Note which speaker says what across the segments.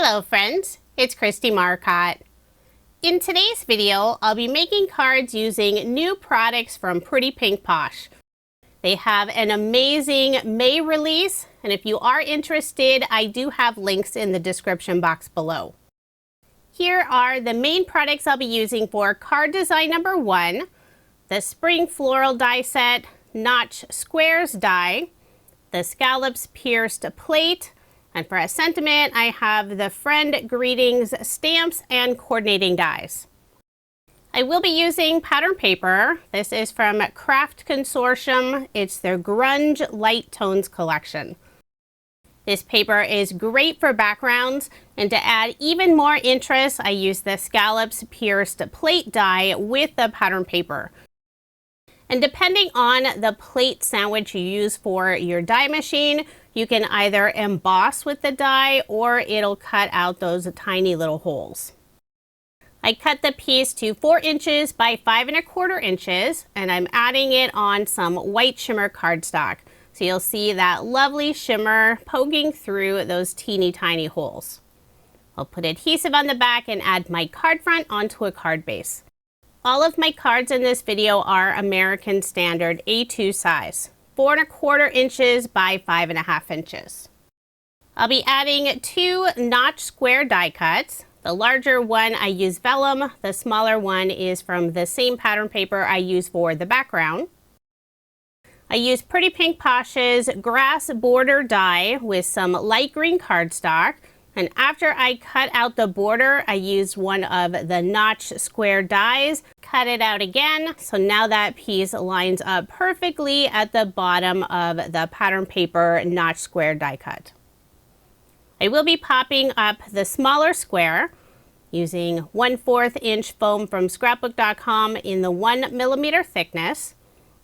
Speaker 1: Hello friends, it's Kristie Marcotte. In today's video, I'll be making cards using new products from Pretty Pink Posh. They have an amazing May release, and if you are interested, I do have links in the description box below. Here are the main products I'll be using for card design number 1, the Spring Floral Die Set Notch Squares Die, the Scallops Pierced Plate, and for a sentiment, I have the Friend Greetings stamps and coordinating dies. I will be using pattern paper. This is from Craft Consortium. It's their Grunge Light Tones collection. This paper is great for backgrounds, and to add even more interest, I use the Scallops Pierced Plate die with the pattern paper. And depending on the plate sandwich you use for your die machine, you can either emboss with the die or it'll cut out those tiny little holes. I cut the piece to 4 inches by 5 1/4 inches, and I'm adding it on some white shimmer cardstock. So you'll see that lovely shimmer poking through those teeny tiny holes. I'll put adhesive on the back and add my card front onto a card base. All of my cards in this video are American Standard A2 size, 4 1/4 inches by 5 1/2 inches. I'll be adding 2 notch square die cuts. The larger one I use vellum, the smaller one is from the same pattern paper I use for the background. I use Pretty Pink Posh's grass border die with some light green cardstock. And after I cut out the border, I used one of the notch square dies, cut it out again. So now that piece lines up perfectly at the bottom of the pattern paper notch square die cut. I will be popping up the smaller square using 1/4 inch foam from scrapbook.com in the 1 millimeter thickness.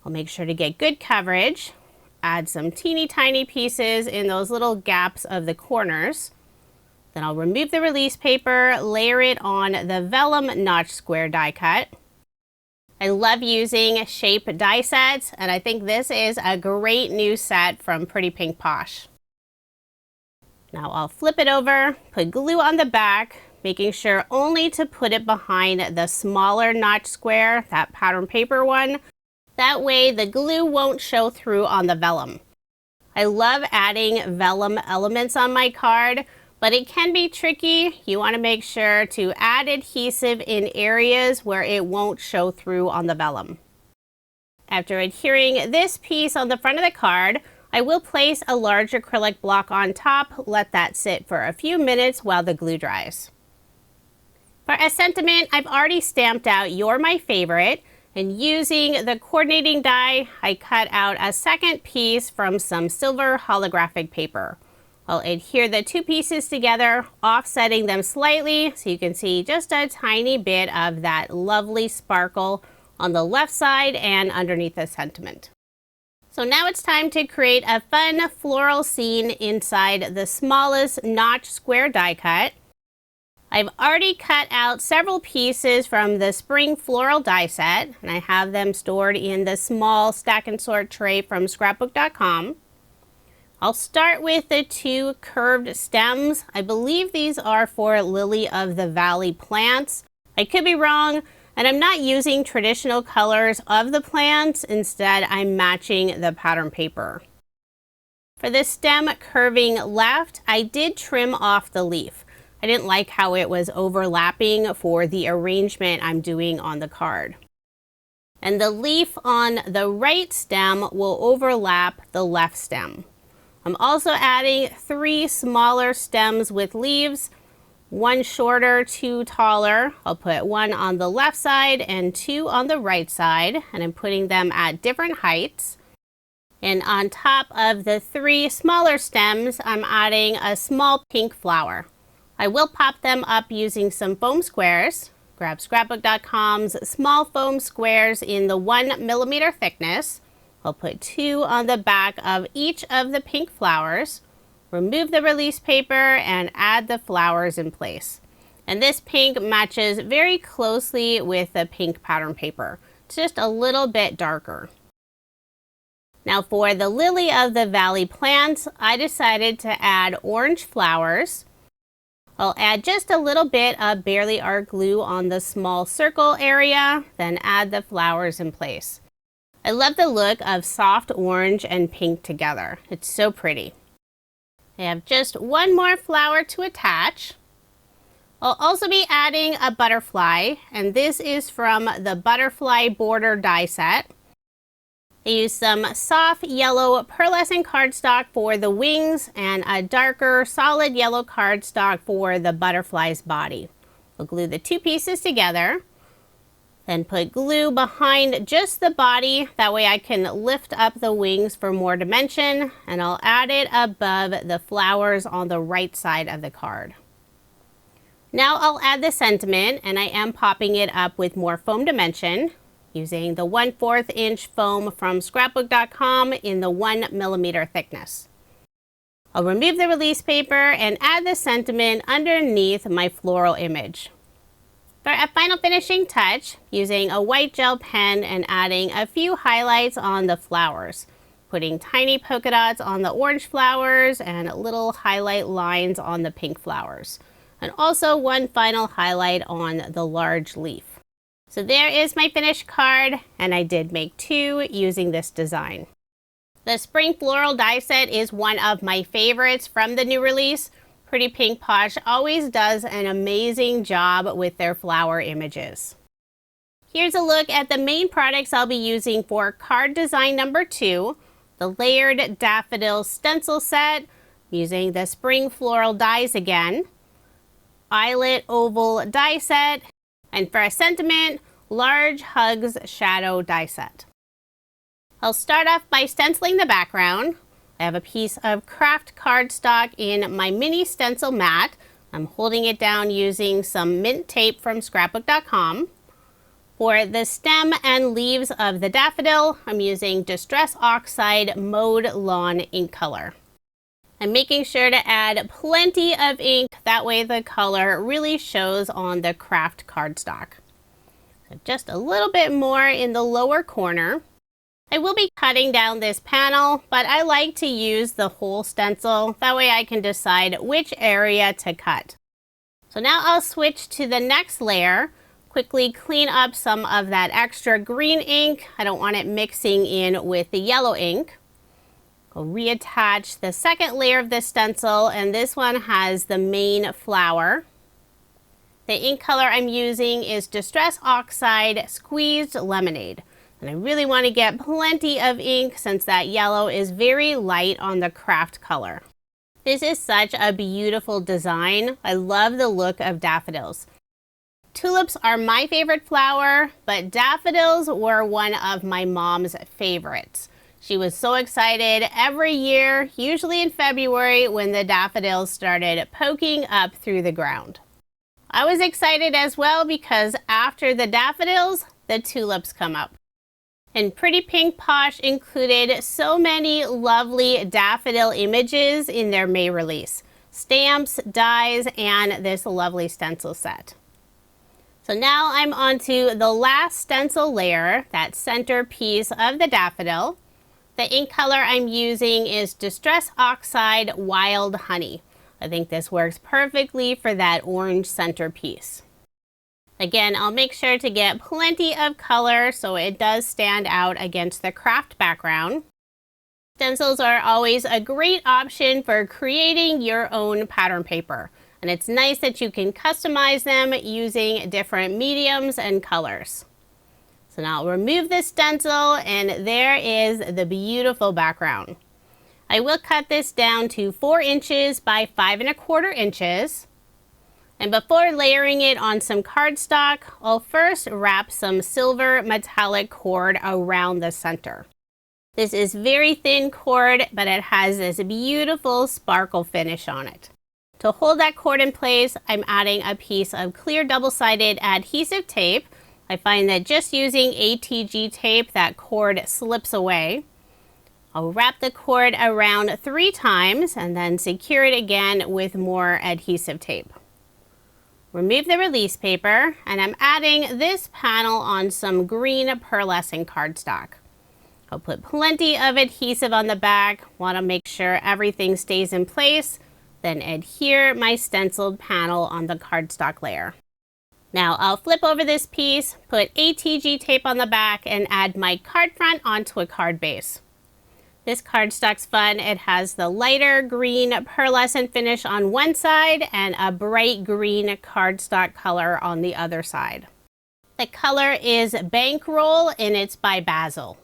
Speaker 1: I'll make sure to get good coverage, add some teeny tiny pieces in those little gaps of the corners. Then I'll remove the release paper, layer it on the vellum notch square die cut. I love using shape die sets, and I think this is a great new set from Pretty Pink Posh. Now I'll flip it over, put glue on the back, making sure only to put it behind the smaller notch square, that pattern paper one. That way the glue won't show through on the vellum. I love adding vellum elements on my card, but it can be tricky. You want to make sure to add adhesive in areas where it won't show through on the vellum. After adhering this piece on the front of the card, I will place a large acrylic block on top, let that sit for a few minutes while the glue dries. For a sentiment, I've already stamped out You're My Favorite, and using the coordinating die, I cut out a second piece from some silver holographic paper. I'll adhere the 2 pieces together, offsetting them slightly so you can see just a tiny bit of that lovely sparkle on the left side and underneath the sentiment. So now it's time to create a fun floral scene inside the smallest notch square die cut. I've already cut out several pieces from the Spring Floral die set, and I have them stored in the small stack and sort tray from scrapbook.com. I'll start with the 2 curved stems. I believe these are for Lily of the Valley plants. I could be wrong, and I'm not using traditional colors of the plants. Instead, I'm matching the pattern paper. For the stem curving left, I did trim off the leaf. I didn't like how it was overlapping for the arrangement I'm doing on the card. And the leaf on the right stem will overlap the left stem. I'm also adding 3 smaller stems with leaves, 1 shorter, 2 taller. I'll put 1 on the left side and 2 on the right side, and I'm putting them at different heights. And on top of the 3 smaller stems, I'm adding a small pink flower. I will pop them up using some foam squares. Grab scrapbook.com's small foam squares in the 1 millimeter thickness. I'll put 2 on the back of each of the pink flowers, remove the release paper, and add the flowers in place. And this pink matches very closely with the pink pattern paper. It's just a little bit darker. Now for the Lily of the Valley plants, I decided to add orange flowers. I'll add just a little bit of Barely Art glue on the small circle area, then add the flowers in place. I love the look of soft orange and pink together. It's so pretty. I have just one more flower to attach. I'll also be adding a butterfly, and this is from the Butterfly Border die set. I used some soft yellow pearlescent cardstock for the wings and a darker solid yellow cardstock for the butterfly's body. We'll glue the two pieces together, then put glue behind just the body. That way I can lift up the wings for more dimension, and I'll add it above the flowers on the right side of the card. Now I'll add the sentiment, and I am popping it up with more foam dimension using the 1/4 inch foam from scrapbook.com in the 1mm thickness. I'll remove the release paper and add the sentiment underneath my floral image. For a final finishing touch, using a white gel pen and adding a few highlights on the flowers, putting tiny polka dots on the orange flowers and little highlight lines on the pink flowers, and also one final highlight on the large leaf. So there is my finished card, and I did make two using this design. The Spring Floral die set is one of my favorites from the new release. Pretty Pink Posh always does an amazing job with their flower images. Here's a look at the main products I'll be using for card design number 2, the layered daffodil stencil set. I'm using the Spring Floral dies again, Eyelet oval die set, and for a sentiment, large hugs shadow die set. I'll start off by stenciling the background. I have a piece of craft cardstock in my mini stencil mat. I'm holding it down using some mint tape from scrapbook.com. For the stem and leaves of the daffodil, I'm using Distress Oxide Mode Lawn ink color. I'm making sure to add plenty of ink, that way the color really shows on the craft cardstock. So just a little bit more in the lower corner. I will be cutting down this panel, but I like to use the whole stencil, that way I can decide which area to cut. So now I'll switch to the next layer, quickly clean up some of that extra green ink. I don't want it mixing in with the yellow ink. I'll reattach the second layer of the stencil, and this one has the main flower. The ink color I'm using is Distress Oxide Squeezed Lemonade. And I really want to get plenty of ink since that yellow is very light on the craft color. This is such a beautiful design. I love the look of daffodils. Tulips are my favorite flower, but daffodils were one of my mom's favorites. She was so excited every year, usually in February, when the daffodils started poking up through the ground. I was excited as well because after the daffodils, the tulips come up. And Pretty Pink Posh included so many lovely daffodil images in their May release. Stamps, dies, and this lovely stencil set. So now I'm onto the last stencil layer, that center piece of the daffodil. The ink color I'm using is Distress Oxide Wild Honey. I think this works perfectly for that orange center piece. Again, I'll make sure to get plenty of color so it does stand out against the craft background. Stencils are always a great option for creating your own pattern paper, and it's nice that you can customize them using different mediums and colors. So now I'll remove the stencil, and there is the beautiful background. I will cut this down to 4 inches by 5 1/4 inches. And before layering it on some cardstock, I'll first wrap some silver metallic cord around the center. This is very thin cord, but it has this beautiful sparkle finish on it. To hold that cord in place, I'm adding a piece of clear double-sided adhesive tape. I find that just using ATG tape, that cord slips away. I'll wrap the cord around 3 times and then secure it again with more adhesive tape. Remove the release paper, and I'm adding this panel on some green pearlescent cardstock. I'll put plenty of adhesive on the back, want to make sure everything stays in place, then adhere my stenciled panel on the cardstock layer. Now I'll flip over this piece, put ATG tape on the back, and add my card front onto a card base. This cardstock's fun. It has the lighter green pearlescent finish on one side and a bright green cardstock color on the other side. The color is Bankroll and it's by Vase.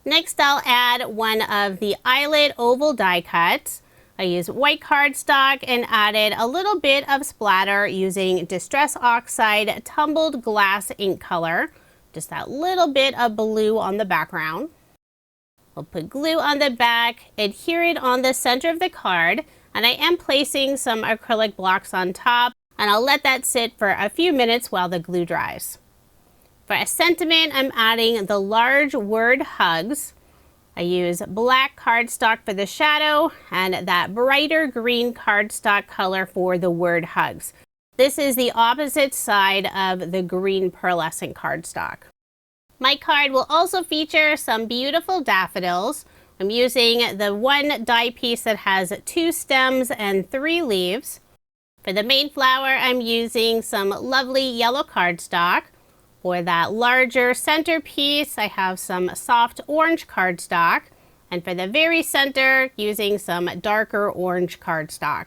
Speaker 1: Next, I'll add one of the Eyelet oval die cuts. I used white cardstock and added a little bit of splatter using Distress Oxide tumbled glass ink color. Just that little bit of blue on the background. We'll put glue on the back, adhere it on the center of the card, and I am placing some acrylic blocks on top, and I'll let that sit for a few minutes while the glue dries. For a sentiment, I'm adding the large word hugs. I use black cardstock for the shadow and that brighter green cardstock color for the word hugs. This is the opposite side of the green pearlescent cardstock. My card will also feature some beautiful daffodils. I'm using the one die piece that has 2 stems and 3 leaves. For the main flower, I'm using some lovely yellow cardstock. For that larger centerpiece, I have some soft orange cardstock. And for the very center, using some darker orange cardstock.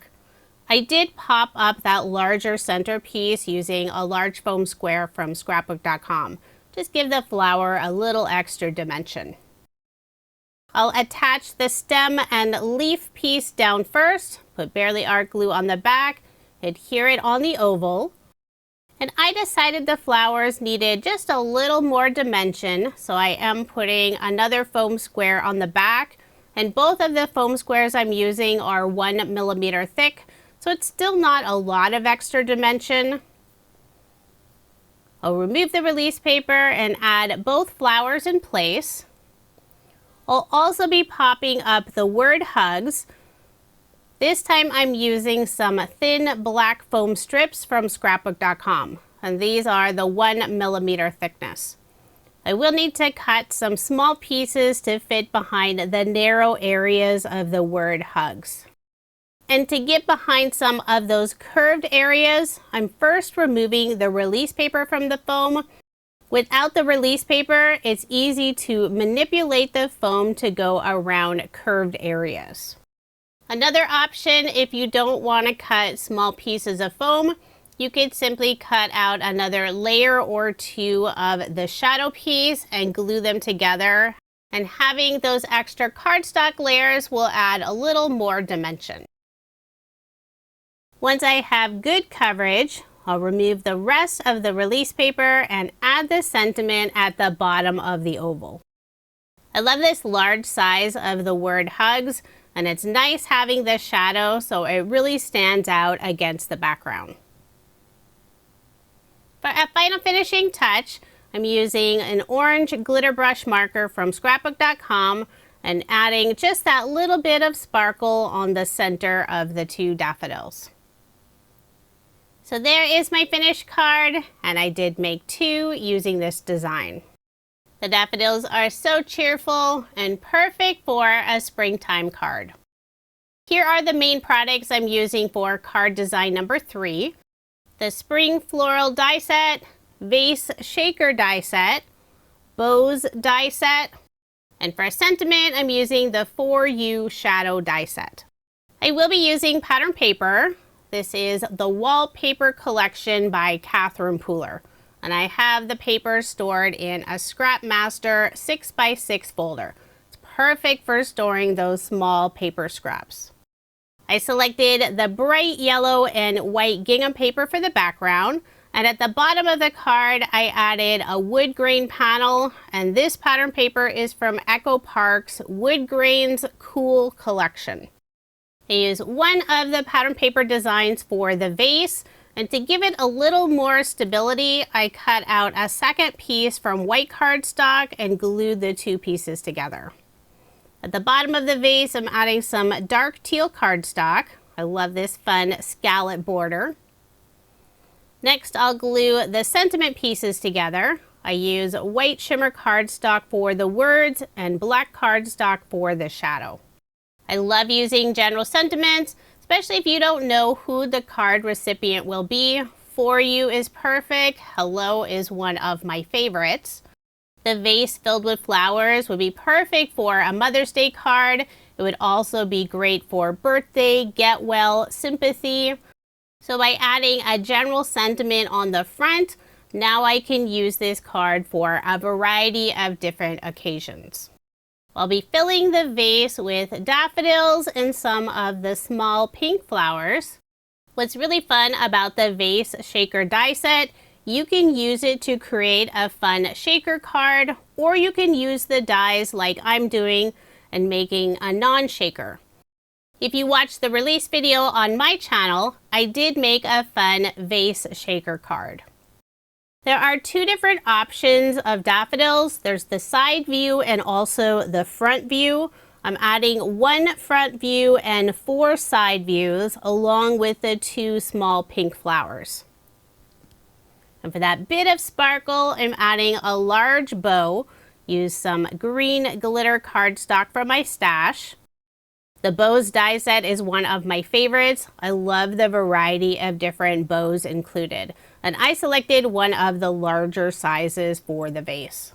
Speaker 1: I did pop up that larger centerpiece using a large foam square from scrapbook.com. Just give the flower a little extra dimension. I'll attach the stem and leaf piece down first, put Barely Art glue on the back, adhere it on the oval. And I decided the flowers needed just a little more dimension, so I am putting another foam square on the back. And both of the foam squares I'm using are 1 millimeter thick, so it's still not a lot of extra dimension. I'll remove the release paper and add both flowers in place. I'll also be popping up the word hugs. This time I'm using some thin black foam strips from scrapbook.com, and these are the 1 millimeter thickness. I will need to cut some small pieces to fit behind the narrow areas of the word hugs. And to get behind some of those curved areas, I'm first removing the release paper from the foam. Without the release paper, it's easy to manipulate the foam to go around curved areas. Another option, if you don't want to cut small pieces of foam, you could simply cut out another layer or 2 of the shadow piece and glue them together. And having those extra cardstock layers will add a little more dimension. Once I have good coverage, I'll remove the rest of the release paper and add the sentiment at the bottom of the oval. I love this large size of the word hugs, and it's nice having the shadow so it really stands out against the background. For a final finishing touch, I'm using an orange glitter brush marker from scrapbook.com and adding just that little bit of sparkle on the center of the 2 daffodils. So there is my finished card, and I did make 2 using this design. The daffodils are so cheerful and perfect for a springtime card. Here are the main products I'm using for card design number 3. The Spring Floral die set, Vase Shaker die set, Bows die set, and for a sentiment, I'm using the 4U Shadow die set. I will be using pattern paper. This is the Wallpaper Collection by Catherine Pooler. And I have the paper stored in a Scrap Master 6x6 folder. It's perfect for storing those small paper scraps. I selected the bright yellow and white gingham paper for the background. And at the bottom of the card, I added a wood grain panel. And this pattern paper is from Echo Park's Wood Grains Cool Collection. I use one of the pattern paper designs for the vase, and to give it a little more stability, I cut out a second piece from white cardstock and glued the 2 pieces together. At the bottom of the vase, I'm adding some dark teal cardstock. I love this fun scallop border. Next, I'll glue the sentiment pieces together. I use white shimmer cardstock for the words and black cardstock for the shadow. I love using general sentiments, especially if you don't know who the card recipient will be. For You is perfect. Hello is one of my favorites. The vase filled with flowers would be perfect for a Mother's Day card. It would also be great for birthday, get well, sympathy. So by adding a general sentiment on the front, now I can use this card for a variety of different occasions. I'll be filling the vase with daffodils and some of the small pink flowers. What's really fun about the Vase Shaker die set, you can use it to create a fun shaker card, or you can use the dies like I'm doing and making a non-shaker. If you watched the release video on my channel, I did make a fun vase shaker card. There are two different options of daffodils. There's the side view and also the front view. I'm adding one front view and 4 side views along with the 2 small pink flowers. And for that bit of sparkle, I'm adding a large bow. Use some green glitter cardstock from my stash. The bows die set is one of my favorites. I love the variety of different bows included. And I selected one of the larger sizes for the vase.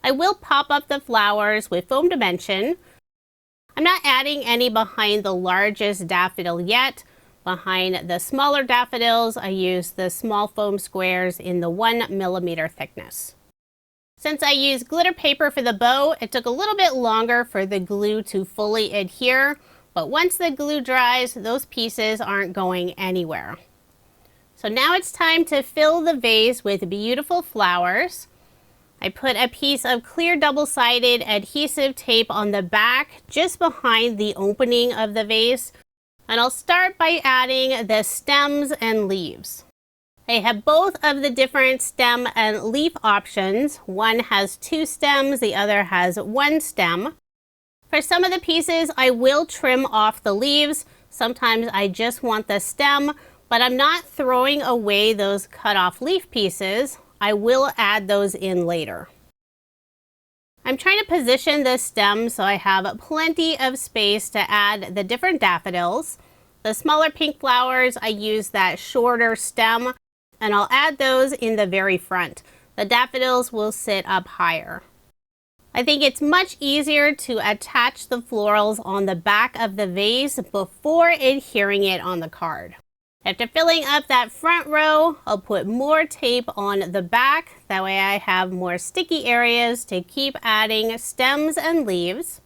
Speaker 1: I will pop up the flowers with foam dimension. I'm not adding any behind the largest daffodil yet. Behind the smaller daffodils, I use the small foam squares in the 1mm thickness. Since I used glitter paper for the bow, it took a little bit longer for the glue to fully adhere, but once the glue dries, those pieces aren't going anywhere. So now it's time to fill the vase with beautiful flowers. I put a piece of clear double-sided adhesive tape on the back just behind the opening of the vase, and I'll start by adding the stems and leaves. I have both of the different stem and leaf options. One has 2 stems, the other has 1 stem. For some of the pieces, I will trim off the leaves. Sometimes I just want the stem, but I'm not throwing away those cut off leaf pieces. I will add those in later. I'm trying to position the stem so I have plenty of space to add the different daffodils. The smaller pink flowers, I use that shorter stem, and I'll add those in the very front. The daffodils will sit up higher. I think it's much easier to attach the florals on the back of the vase before adhering it on the card. After filling up that front row, I'll put more tape on the back. That way I have more sticky areas to keep adding stems and leaves.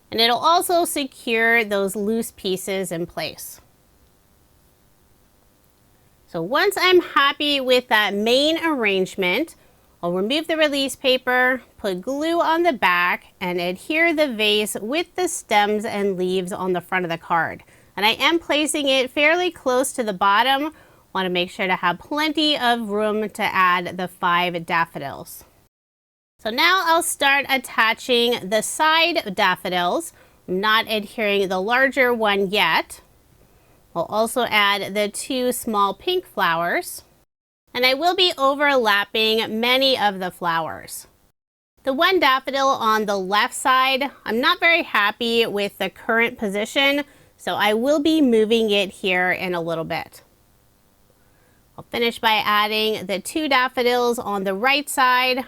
Speaker 1: And it'll also secure those loose pieces in place. So once I'm happy with that main arrangement, I'll remove the release paper, put glue on the back, and adhere the vase with the stems and leaves on the front of the card. And I am placing it fairly close to the bottom. Want to make sure to have plenty of room to add the 5 daffodils. So now I'll start attaching the side daffodils. I'm not adhering the larger one yet. I'll also add the 2 small pink flowers. And I will be overlapping many of the flowers. The one daffodil on the left side, I'm not very happy with the current position, so I will be moving it here in a little bit. I'll finish by adding the 2 daffodils on the right side.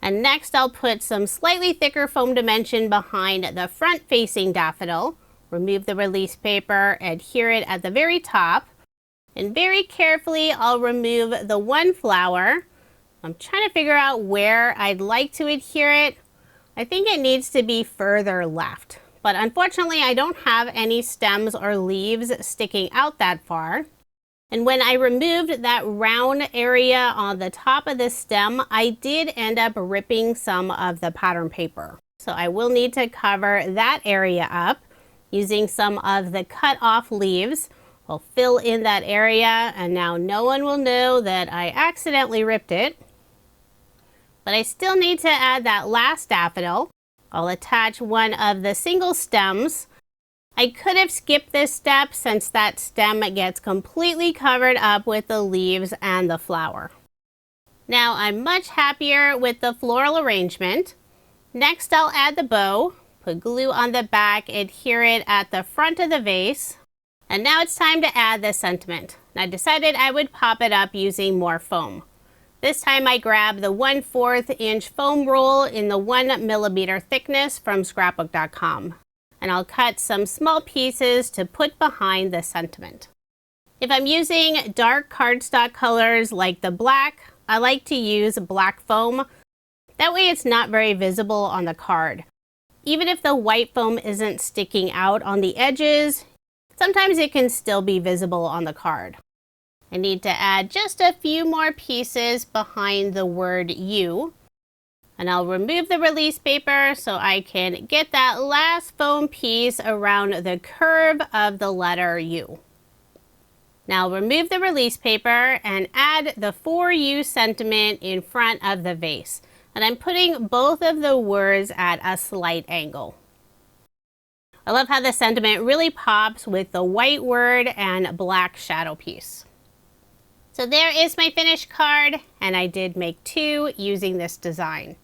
Speaker 1: And next I'll put some slightly thicker foam dimension behind the front-facing daffodil. Remove the release paper, adhere it at the very top. And very carefully I'll remove the 1 flower. I'm trying to figure out where I'd like to adhere it. I think it needs to be further left. But unfortunately, I don't have any stems or leaves sticking out that far. And when I removed that round area on the top of the stem, I did end up ripping some of the pattern paper. So I will need to cover that area up using some of the cut off leaves. I'll fill in that area, and now no one will know that I accidentally ripped it. But I still need to add that last daffodil. I'll attach one of the single stems. I could have skipped this step since that stem gets completely covered up with the leaves and the flower. Now I'm much happier with the floral arrangement. Next I'll add the bow. Put glue on the back, adhere it at the front of the vase. And now it's time to add the sentiment. I decided I would pop it up using more foam. This time I grabbed the 1/4 inch foam roll in the 1mm thickness from scrapbook.com. And I'll cut some small pieces to put behind the sentiment. If I'm using dark cardstock colors like the black, I like to use black foam. That way it's not very visible on the card. Even if the white foam isn't sticking out on the edges, sometimes it can still be visible on the card. I need to add just a few more pieces behind the word U. And I'll remove the release paper so I can get that last foam piece around the curve of the letter U. Now remove the release paper and add the For You sentiment in front of the vase. And I'm putting both of the words at a slight angle. I love how the sentiment really pops with the white word and black shadow piece. So there is my finished card, and I did make 2 using this design.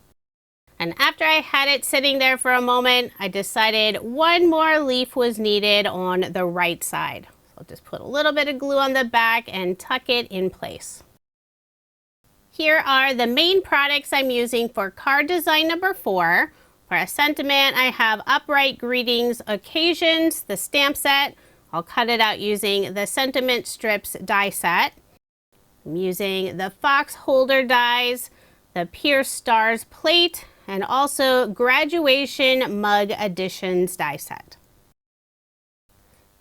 Speaker 1: And after I had it sitting there for a moment, I decided one more leaf was needed on the right side. So I'll just put a little bit of glue on the back and tuck it in place. Here are the main products I'm using for card design number 4. For a sentiment, I have Upright Greetings Occasions, the stamp set. I'll cut it out using the Sentiment Strips die set. I'm using the Fox Holder dies, the Pierce Stars plate, and also Graduation Mug Editions die set.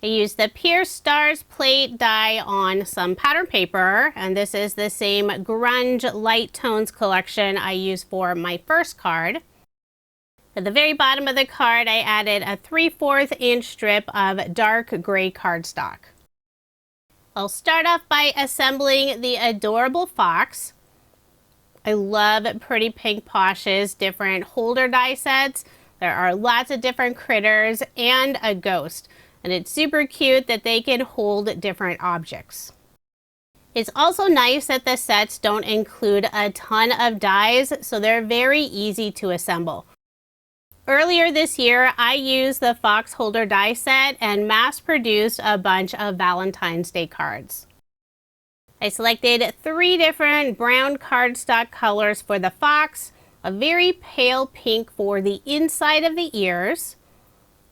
Speaker 1: I used the Pierce Stars plate die on some pattern paper, and this is the same Grunge Light Tones collection I used for my first card. At the very bottom of the card, I added a 3/4 inch strip of dark gray cardstock. I'll start off by assembling the adorable fox. I love Pretty Pink Posh's different holder die sets. There are lots of different critters and a ghost, and it's super cute that they can hold different objects. It's also nice that the sets don't include a ton of dies, so they're very easy to assemble. Earlier this year, I used the Fox Holder die set and mass-produced a bunch of Valentine's Day cards. I selected 3 different brown cardstock colors for the fox, a very pale pink for the inside of the ears.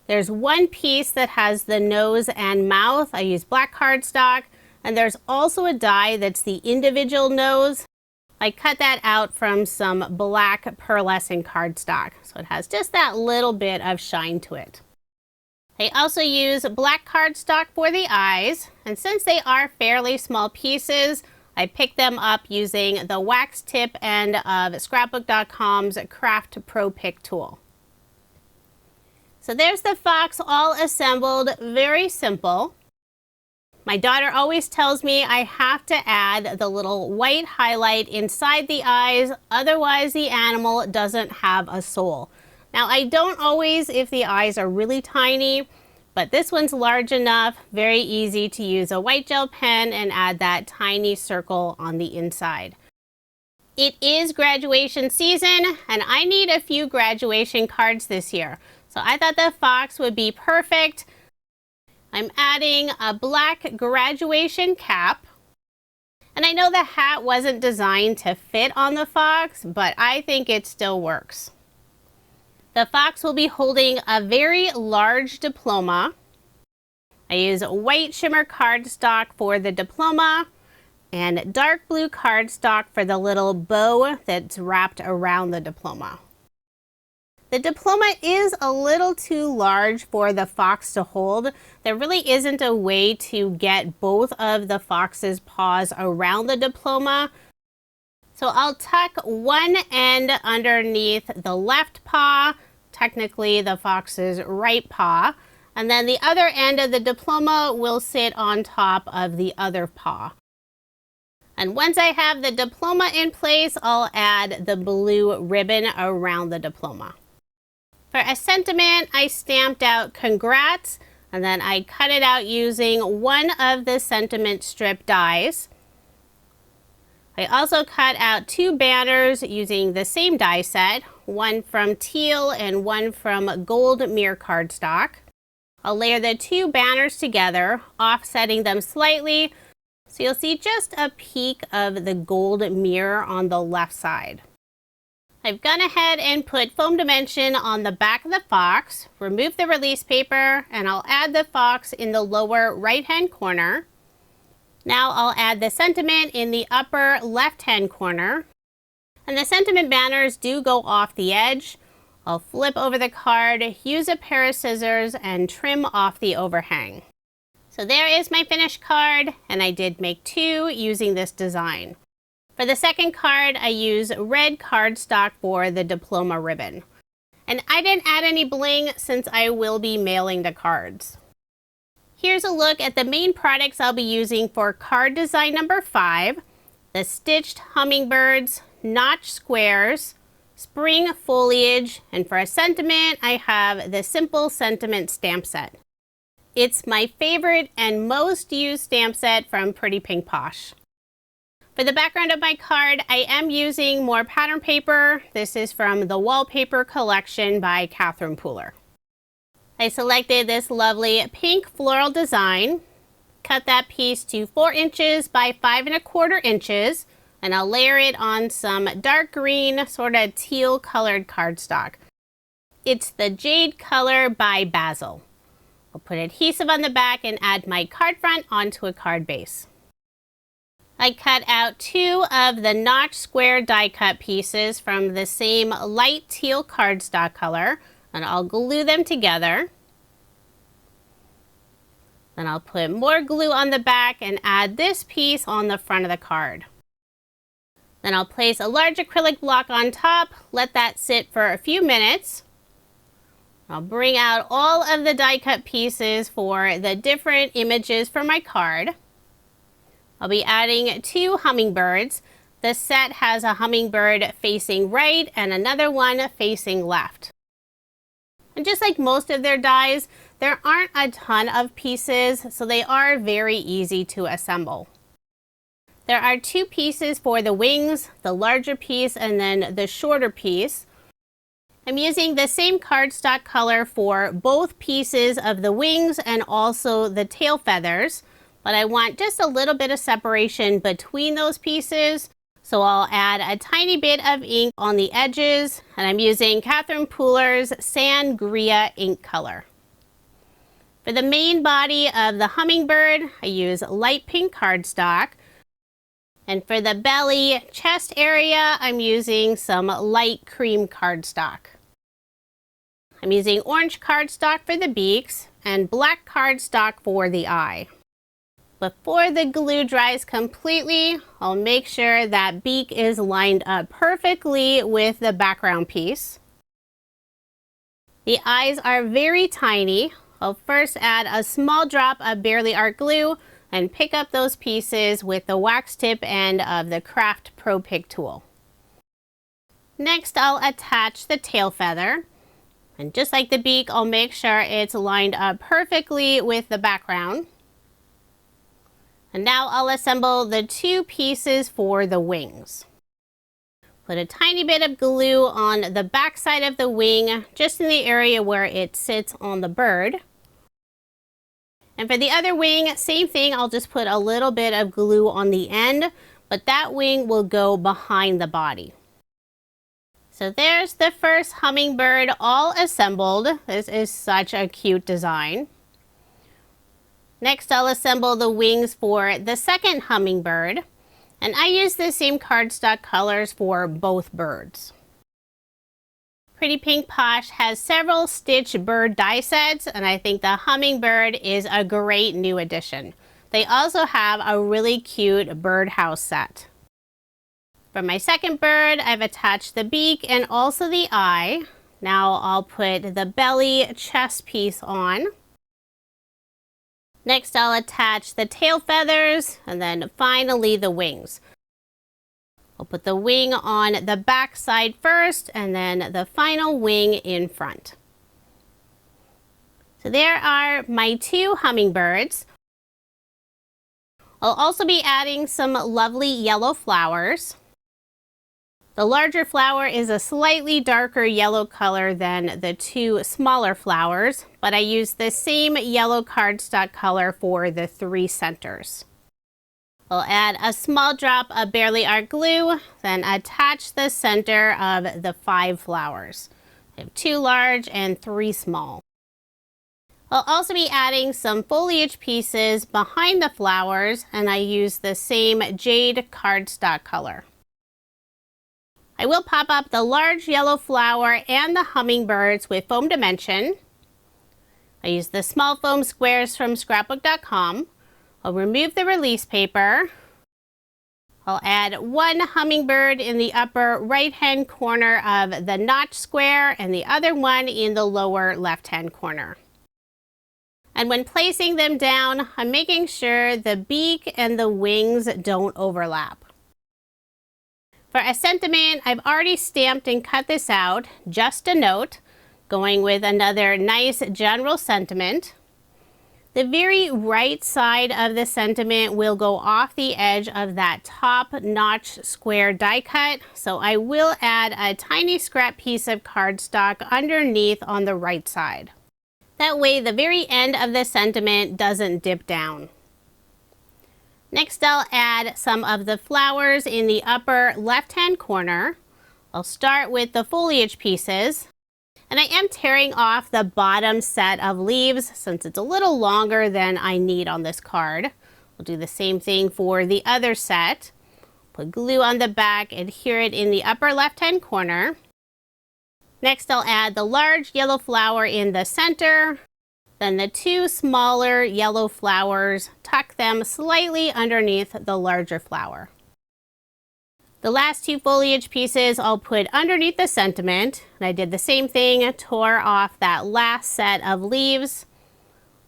Speaker 1: There's one piece that has the nose and mouth. I used black cardstock, and there's also a die that's the individual nose. I cut that out from some black pearlescent cardstock, so it has just that little bit of shine to it. I also use black cardstock for the eyes, and since they are fairly small pieces, I picked them up using the wax tip end of scrapbook.com's Craft Pro Pick tool. So there's the fox all assembled, very simple. My daughter always tells me I have to add the little white highlight inside the eyes, otherwise the animal doesn't have a soul. Now I don't always if the eyes are really tiny, but this one's large enough, very easy to use a white gel pen and add that tiny circle on the inside. It is graduation season, and I need a few graduation cards this year. So I thought the fox would be perfect. I'm adding a black graduation cap. And I know the hat wasn't designed to fit on the fox, but I think it still works. The fox will be holding a very large diploma. I use white shimmer cardstock for the diploma and dark blue cardstock for the little bow that's wrapped around the diploma. The diploma is a little too large for the fox to hold. There really isn't a way to get both of the fox's paws around the diploma. So I'll tuck one end underneath the left paw, technically the fox's right paw, and then the other end of the diploma will sit on top of the other paw. And once I have the diploma in place, I'll add the blue ribbon around the diploma. For a sentiment, I stamped out congrats, and then I cut it out using one of the sentiment strip dies. I also cut out 2 banners using the same die set, one from teal and one from gold mirror cardstock. I'll layer the two banners together, offsetting them slightly, so you'll see just a peek of the gold mirror on the left side. I've gone ahead and put foam dimension on the back of the fox, remove the release paper, and I'll add the fox in the lower right-hand corner. Now I'll add the sentiment in the upper left-hand corner. And the sentiment banners do go off the edge. I'll flip over the card, use a pair of scissors, and trim off the overhang. So there is my finished card, and I did make two using this design. For the second card, I use red cardstock for the diploma ribbon. And I didn't add any bling since I will be mailing the cards. Here's a look at the main products I'll be using for card design number 5. The stitched hummingbirds, notch squares, spring foliage, and for a sentiment, I have the simple sentiment stamp set. It's my favorite and most used stamp set from Pretty Pink Posh. For the background of my card, I am using more pattern paper. This is from the Wallpaper Collection by Catherine Pooler. I selected this lovely pink floral design, cut that piece to 4 inches by 5¼ inches, and I'll layer it on some dark green, sort of teal colored cardstock. It's the Jade color by Basil. I'll put adhesive on the back and add my card front onto a card base. I cut out 2 of the notch square die cut pieces from the same light teal cardstock color, and I'll glue them together. Then I'll put more glue on the back and add this piece on the front of the card. Then I'll place a large acrylic block on top, let that sit for a few minutes. I'll bring out all of the die cut pieces for the different images for my card. I'll be adding 2 hummingbirds. The set has a hummingbird facing right and another one facing left. And just like most of their dies, there aren't a ton of pieces, so they are very easy to assemble. There are 2 pieces for the wings, the larger piece and then the shorter piece. I'm using the same cardstock color for both pieces of the wings and also the tail feathers, but I want just a little bit of separation between those pieces. So I'll add a tiny bit of ink on the edges, and I'm using Catherine Pooler's Sangria ink color. For the main body of the hummingbird, I use light pink cardstock. And for the belly, chest area, I'm using some light cream cardstock. I'm using orange cardstock for the beaks and black cardstock for the eye. Before the glue dries completely, I'll make sure that beak is lined up perfectly with the background piece. The eyes are very tiny. I'll first add a small drop of Barely Art glue and pick up those pieces with the wax tip end of the Craft Pro Pick tool. Next, I'll attach the tail feather. And just like the beak, I'll make sure it's lined up perfectly with the background. And now I'll assemble the 2 pieces for the wings. Put a tiny bit of glue on the back side of the wing, just in the area where it sits on the bird. And for the other wing, same thing, I'll just put a little bit of glue on the end, but that wing will go behind the body. So there's the first hummingbird all assembled. This is such a cute design. Next, I'll assemble the wings for the second hummingbird, and I use the same cardstock colors for both birds. Pretty Pink Posh has several stitched bird die sets, and I think the hummingbird is a great new addition. They also have a really cute birdhouse set. For my second bird, I've attached the beak and also the eye. Now I'll put the belly chest piece on. Next, I'll attach the tail feathers and then finally the wings. I'll put the wing on the back side first and then the final wing in front. So there are my 2 hummingbirds. I'll also be adding some lovely yellow flowers. The larger flower is a slightly darker yellow color than the two smaller flowers, but I used the same yellow cardstock color for the 3 centers. We'll add a small drop of Barely Art glue, then attach the center of the 5 flowers. I have 2 large and 3 small. I'll also be adding some foliage pieces behind the flowers, and I use the same jade cardstock color. I will pop up the large yellow flower and the hummingbirds with foam dimension. I use the small foam squares from scrapbook.com. I'll remove the release paper. I'll add 1 hummingbird in the upper right-hand corner of the notch square and the other one in the lower left-hand corner. And when placing them down, I'm making sure the beak and the wings don't overlap. For a sentiment, I've already stamped and cut this out, just a note, going with another nice general sentiment. The very right side of the sentiment will go off the edge of that top notch square die cut, so I will add a tiny scrap piece of cardstock underneath on the right side. That way the very end of the sentiment doesn't dip down. Next, I'll add some of the flowers in the upper left-hand corner. I'll start with the foliage pieces, and I am tearing off the bottom set of leaves since it's a little longer than I need on this card. We'll do the same thing for the other set. Put glue on the back, adhere it in the upper left-hand corner. Next, I'll add the large yellow flower in the center. Then the 2 smaller yellow flowers, tuck them slightly underneath the larger flower. The last 2 foliage pieces I'll put underneath the sentiment. And I did the same thing, tore off that last set of leaves,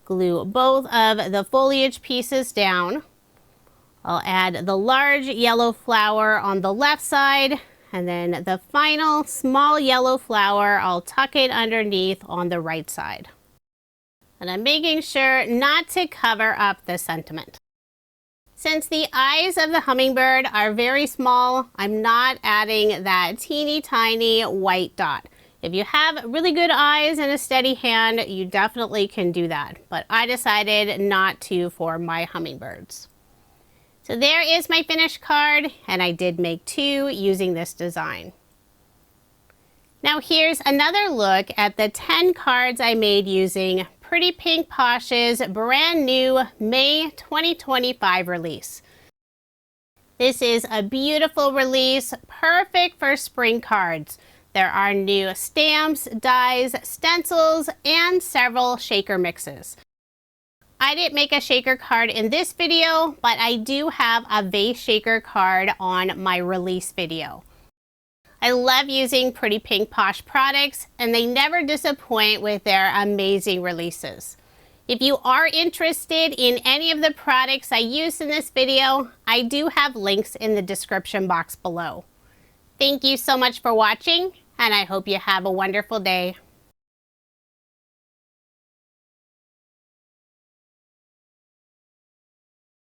Speaker 1: glue both of the foliage pieces down. I'll add the large yellow flower on the left side, and then the final small yellow flower, I'll tuck it underneath on the right side. And I'm making sure not to cover up the sentiment. Since the eyes of the hummingbird are very small, I'm not adding that teeny tiny white dot. If you have really good eyes and a steady hand, you definitely can do that. But I decided not to for my hummingbirds. So there is my finished card, and I did make 2 using this design. Now here's another look at the 10 cards I made using Pretty Pink Posh's brand new May 2025 release. This is a beautiful release, perfect for spring cards. There are new stamps, dies, stencils, and several shaker mixes. I didn't make a shaker card in this video, but I do have a vase shaker card on my release video. I love using Pretty Pink Posh products, and they never disappoint with their amazing releases. If you are interested in any of the products I used in this video, I do have links in the description box below. Thank you so much for watching, and I hope you have a wonderful day.